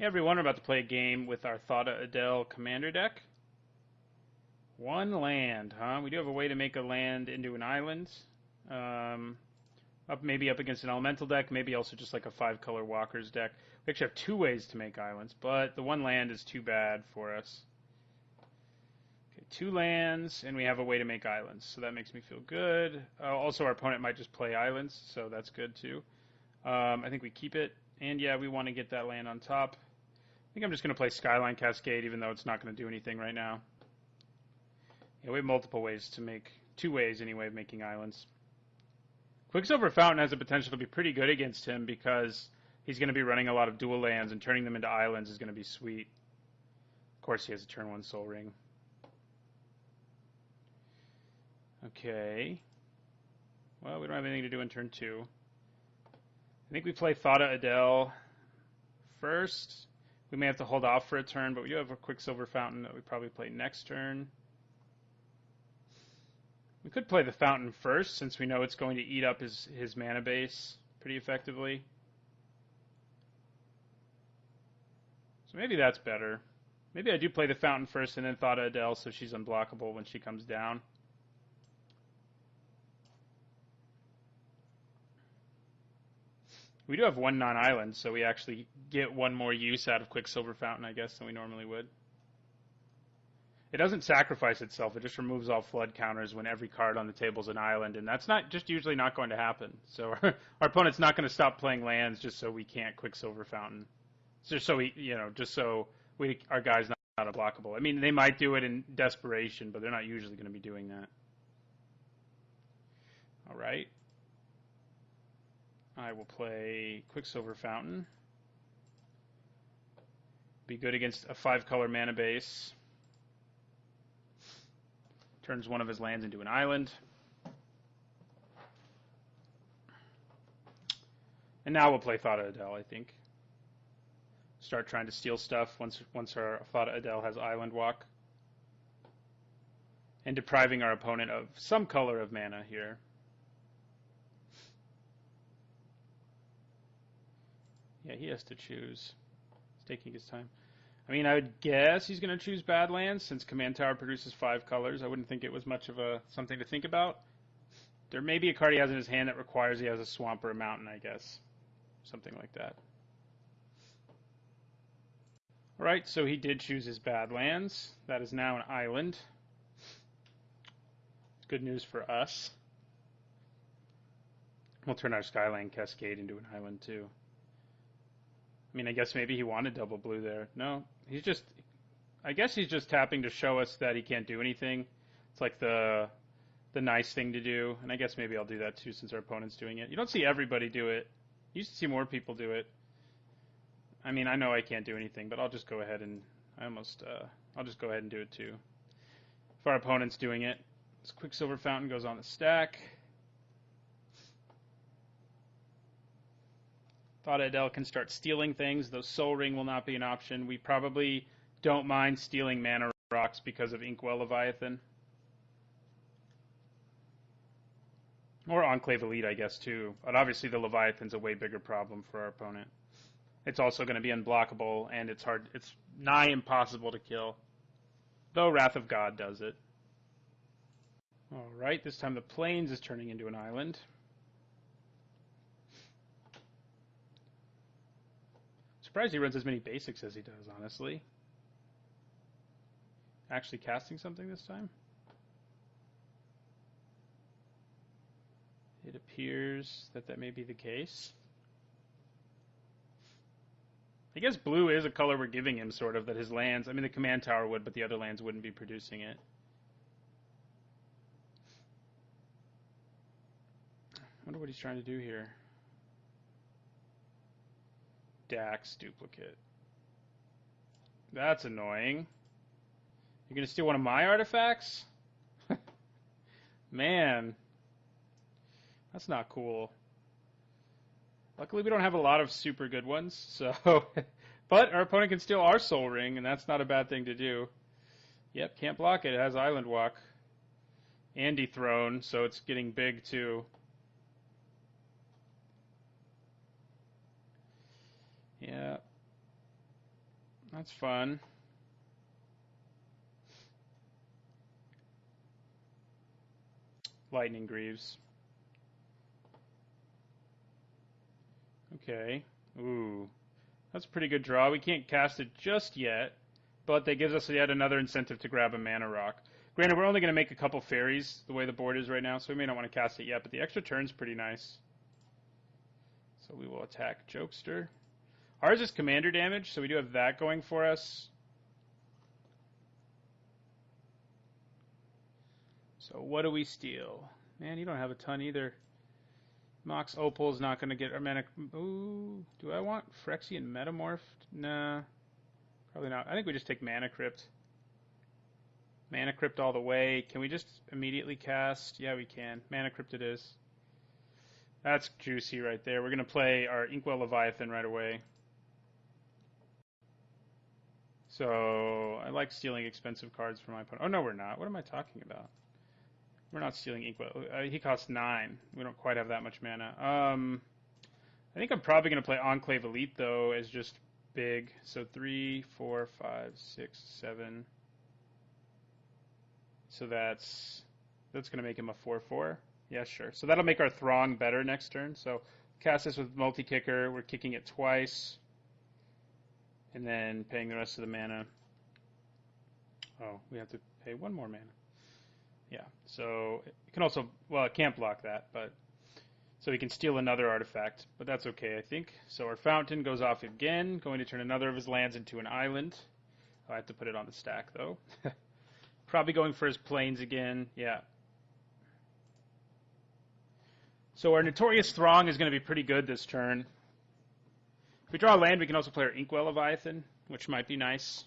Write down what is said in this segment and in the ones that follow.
Hey everyone, we're about to play a game with our Thada Adel commander deck. One land, huh? We do have a way to make a land into an island. Maybe up against an elemental deck, maybe also just like a 5-color walkers deck. We actually have 2 ways to make islands, but the one land is too bad for us. Okay, 2 lands, and we have a way to make islands, so that makes me feel good. Also, our opponent might just play islands, so that's good too. I think we keep it, and yeah, we want to get that land on top. I think I'm just going to play Skyline Cascade, even though it's not going to do anything right now. Yeah, we have multiple ways to make, 2 ways anyway, of making islands. Quicksilver Fountain has the potential to be pretty good against him because he's going to be running a lot of dual lands, and turning them into islands is going to be sweet. Of course, he has a turn 1 Soul Ring. Okay. Well, we don't have anything to do in turn 2. I think we play Thada Adel first. We may have to hold off for a turn, but we do have a Quicksilver Fountain that we probably play next turn. We could play the Fountain first, since we know it's going to eat up his mana base pretty effectively. So maybe that's better. Maybe I do play the Fountain first and then Thada Adel so she's unblockable when she comes down. We do have 1 non-island, so we actually get 1 more use out of Quicksilver Fountain, I guess, than we normally would. It doesn't sacrifice itself, it just removes all flood counters when every card on the table is an island, and that's not just usually not going to happen. So our opponent's not going to stop playing lands just so we can't Quicksilver Fountain. Just so our guy's not unblockable. I mean, they might do it in desperation, but they're not usually going to be doing that. All right. I will play Quicksilver Fountain. Be good against a 5-color mana base. Turns one of his lands into an island. And now we'll play Thada Adel, I think. Start trying to steal stuff once our Thada Adel has Island Walk. And depriving our opponent of some color of mana here. Yeah, he has to choose. He's taking his time. I mean, I would guess he's going to choose Badlands since Command Tower produces 5 colors. I wouldn't think it was much of something to think about. There may be a card he has in his hand that requires he has a swamp or a mountain, I guess. Something like that. Alright, so he did choose his Badlands. That is now an island. Good news for us. We'll turn our Skyline Cascade into an island too. I mean, I guess maybe he wanted double blue there. No, I guess he's just tapping to show us that he can't do anything. It's like the nice thing to do, and I guess maybe I'll do that too since our opponent's doing it. You don't see everybody do it. You used to see more people do it. I mean, I know I can't do anything, but I'll just go ahead and I'll just go ahead and do it too. If our opponent's doing it, this Quicksilver Fountain goes on the stack. Thada Adel can start stealing things, though Soul Ring will not be an option. We probably don't mind stealing mana rocks because of Inkwell Leviathan. Or Enclave Elite, I guess, too. But obviously the Leviathan's a way bigger problem for our opponent. It's also going to be unblockable, and it's nigh impossible to kill. Though Wrath of God does it. Alright, this time the Plains is turning into an island. Surprised he runs as many basics as he does, honestly. Actually casting something this time? It appears that may be the case. I guess blue is a color we're giving him, sort of, that his lands... I mean, the Command Tower would, but the other lands wouldn't be producing it. I wonder what he's trying to do here. Dax duplicate. That's annoying. You're going to steal one of my artifacts? Man. That's not cool. Luckily, we don't have a lot of super good ones, so... But our opponent can steal our Soul Ring, and that's not a bad thing to do. Yep, can't block it. It has Island Walk. And Dethrone, so it's getting big, too. Yeah. That's fun. Lightning Greaves. Okay. Ooh. That's a pretty good draw. We can't cast it just yet, but that gives us yet another incentive to grab a mana rock. Granted, we're only going to make a couple fairies the way the board is right now, so we may not want to cast it yet, but the extra turn's pretty nice. So we will attack Jokester. Ours is commander damage, so we do have that going for us. So what do we steal? Man, you don't have a ton either. Mox Opal is not going to get our mana. Ooh, do I want Phyrexian Metamorphed? Nah, probably not. I think we just take Mana Crypt. Mana Crypt all the way. Can we just immediately cast? Yeah, we can. Mana Crypt it is. That's juicy right there. We're going to play our Inkwell Leviathan right away. So, I like stealing expensive cards from my opponent. Oh, no, we're not. What am I talking about? We're not stealing Inkwell. He costs 9. We don't quite have that much mana. I think I'm probably going to play Enclave Elite, though, as just big. So 3, 4, 5, 6, 7. So that's going to make him a 4/4. Yeah, sure. So that'll make our Throng better next turn. So cast this with multi-kicker. We're kicking it twice. And then paying the rest of the mana. Oh, we have to pay 1 more mana. Yeah, so it can also, well, it can't block that, but so we can steal another artifact, but that's okay, I think. So our fountain goes off again, going to turn another of his lands into an island. I have to put it on the stack, though. Probably going for his plains again, yeah. So our Notorious Throng is going to be pretty good this turn. If we draw a land, we can also play our Inkwell Leviathan, which might be nice.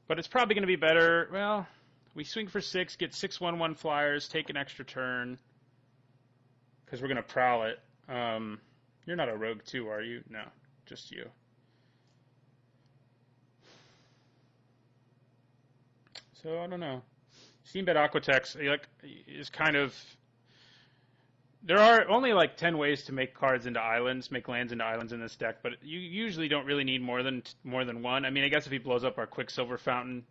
But it's probably going to be better, well, we swing for 6, get 6/1/1 flyers, take an extra turn, because we're going to prowl it. You're not a rogue too, are you? No, just you. So, I don't know. Steambed Aquatex is kind of... There are only like 10 ways to make cards into islands, make lands into islands in this deck, but you usually don't really need more than one. I mean, I guess if he blows up our Quicksilver Fountain,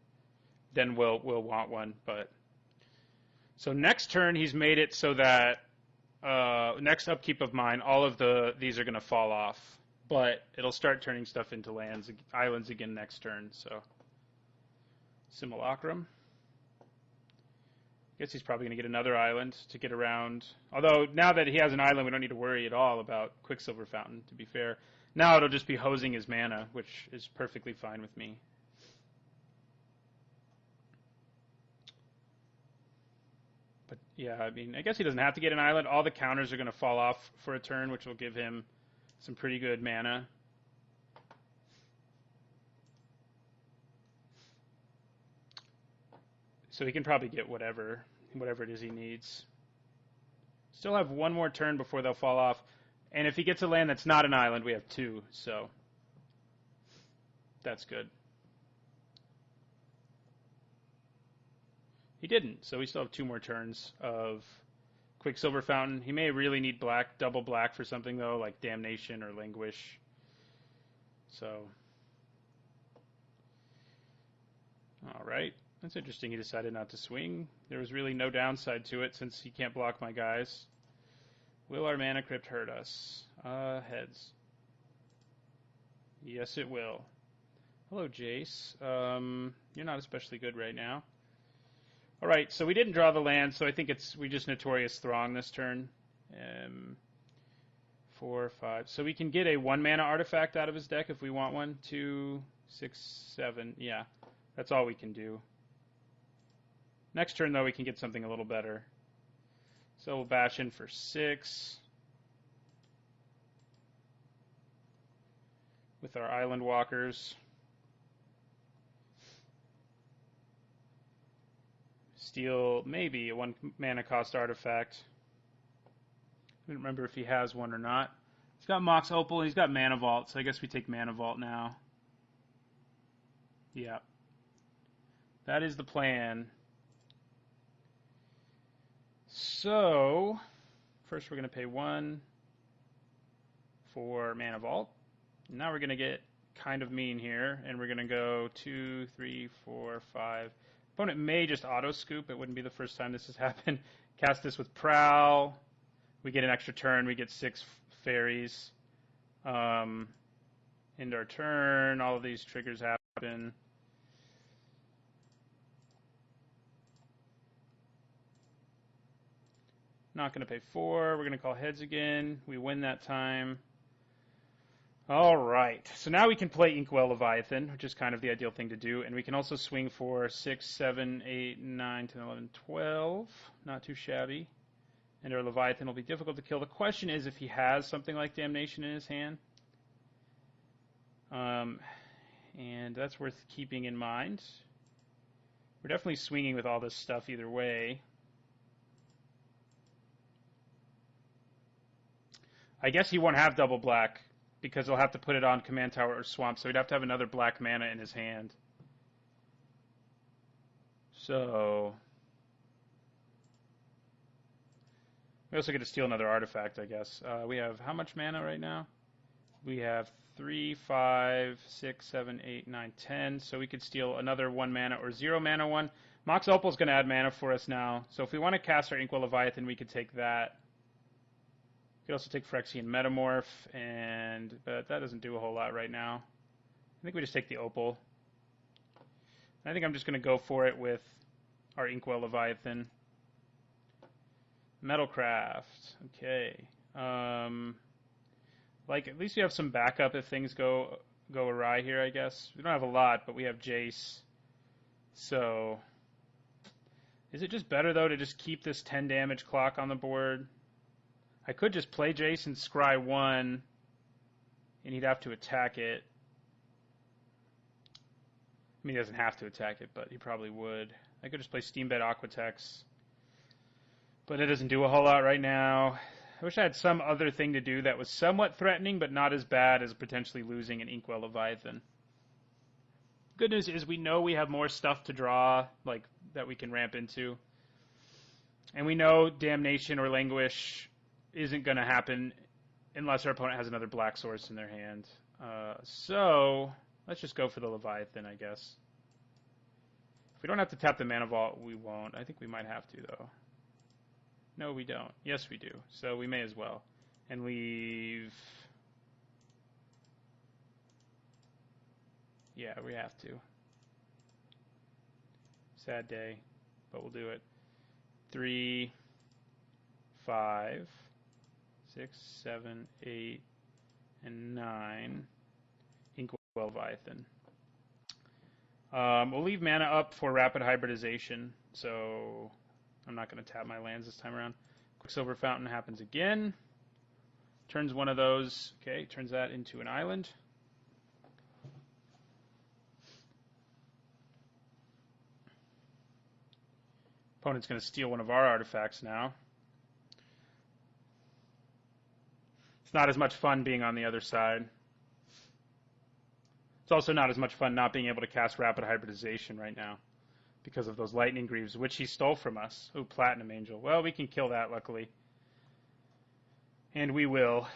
then we'll want one. But so next turn he's made it so that next upkeep of mine, all of these are going to fall off, but it'll start turning stuff into islands again next turn. So Simulacrum. I guess he's probably going to get another island to get around. Although now that he has an island, we don't need to worry at all about Quicksilver Fountain. To be fair, now it'll just be hosing his mana, which is perfectly fine with me. But yeah, I mean, I guess he doesn't have to get an island. All the counters are going to fall off for a turn, which will give him some pretty good mana. So he can probably get whatever it is he needs. Still have 1 more turn before they'll fall off. And if he gets a land that's not an island, we have 2. So that's good. He didn't, so we still have 2 more turns of Quicksilver Fountain. He may really need double black for something, though, like Damnation or Languish. So, all right. That's interesting. He decided not to swing. There was really no downside to it since he can't block my guys. Will our Mana Crypt hurt us? Heads. Yes, it will. Hello, Jace. You're not especially good right now. All right, so we didn't draw the land, so I think we just Notorious Throng this turn. 4, 5. So we can get a 1-mana artifact out of his deck if we want one. 2, 6, 7. Yeah, that's all we can do. Next turn, though, we can get something a little better. So we'll bash in for 6. With our Island Walkers. Steal maybe a 1-mana cost artifact. I don't remember if he has one or not. He's got Mox Opal, and he's got Mana Vault, so I guess we take Mana Vault now. Yeah. That is the plan. So, first we're going to pay 1 for Mana Vault. Now we're going to get kind of mean here, and we're going to go 2, 3, 4, 5. Opponent may just auto-scoop. It wouldn't be the first time this has happened. Cast this with Prowl. We get an extra turn. We get 6 fairies. End our turn. All of these triggers happen. Not going to pay 4. We're going to call heads again. We win that time. All right. So now we can play Inkwell Leviathan, which is kind of the ideal thing to do. And we can also swing for 6, 7, 8, 9, 10, 11, 12. Not too shabby. And our Leviathan will be difficult to kill. The question is if he has something like Damnation in his hand. And that's worth keeping in mind. We're definitely swinging with all this stuff either way. I guess he won't have double black because he'll have to put it on Command Tower or Swamp, so he'd have to have another black mana in his hand. So we also get to steal another artifact, I guess. We have how much mana right now? We have 3, 5, 6, 7, 8, 9, 10. So we could steal another 1 mana or 0 mana one. Mox Opal is going to add mana for us now. So if we want to cast our Inkwell Leviathan, we could take that. We could also take Phyrexian Metamorph, but that doesn't do a whole lot right now. I think we just take the Opal. I think I'm just going to go for it with our Inkwell Leviathan. Metalcraft. Okay. Like, at least we have some backup if things go awry here, I guess. We don't have a lot, but we have Jace. So, is it just better, though, to just keep this 10 damage clock on the board? I could just play Jace and scry 1, and he'd have to attack it. I mean, he doesn't have to attack it, but he probably would. I could just play Steambed Aquatex, but it doesn't do a whole lot right now. I wish I had some other thing to do that was somewhat threatening, but not as bad as potentially losing an Inkwell Leviathan. Good news is we know we have more stuff to draw, like, that we can ramp into. And we know Damnation or Languish isn't going to happen unless our opponent has another black source in their hand. So let's just go for the Leviathan, I guess. If we don't have to tap the Mana Vault, we won't. I think we might have to, though. No, we don't. Yes, we do. So we may as well. And leave... Yeah, we have to. Sad day, but we'll do it. 3, 5, 6, 7, 8, and 9. Inkwell Leviathan. We'll leave mana up for Rapid Hybridization, so I'm not going to tap my lands this time around. Quicksilver Fountain happens again. Turns one of those, okay, turns that into an island. Opponent's going to steal one of our artifacts now. It's not as much fun being on the other side. It's also not as much fun not being able to cast Rapid Hybridization right now because of those Lightning Greaves, which he stole from us. Ooh, Platinum Angel. Well, we can kill that, luckily. And we will.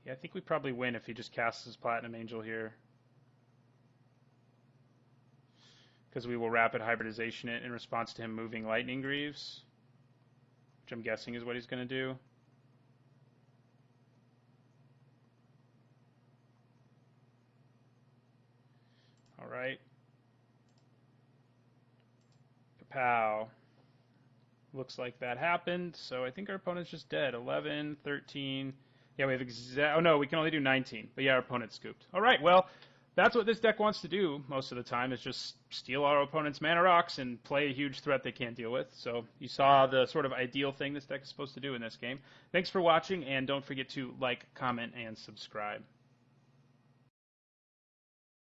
Yeah, I think we probably win if he just casts his Platinum Angel here. Because we will Rapid Hybridization it in response to him moving Lightning Greaves, which I'm guessing is what he's going to do. All right. Kapow. Looks like that happened, so I think our opponent's just dead. 11, 13. Yeah, we have oh no, we can only do 19. But yeah, our opponent scooped. All right, well, that's what this deck wants to do most of the time, is just steal our opponent's mana rocks and play a huge threat they can't deal with. So you saw the sort of ideal thing this deck is supposed to do in this game. Thanks for watching, and don't forget to like, comment, and subscribe.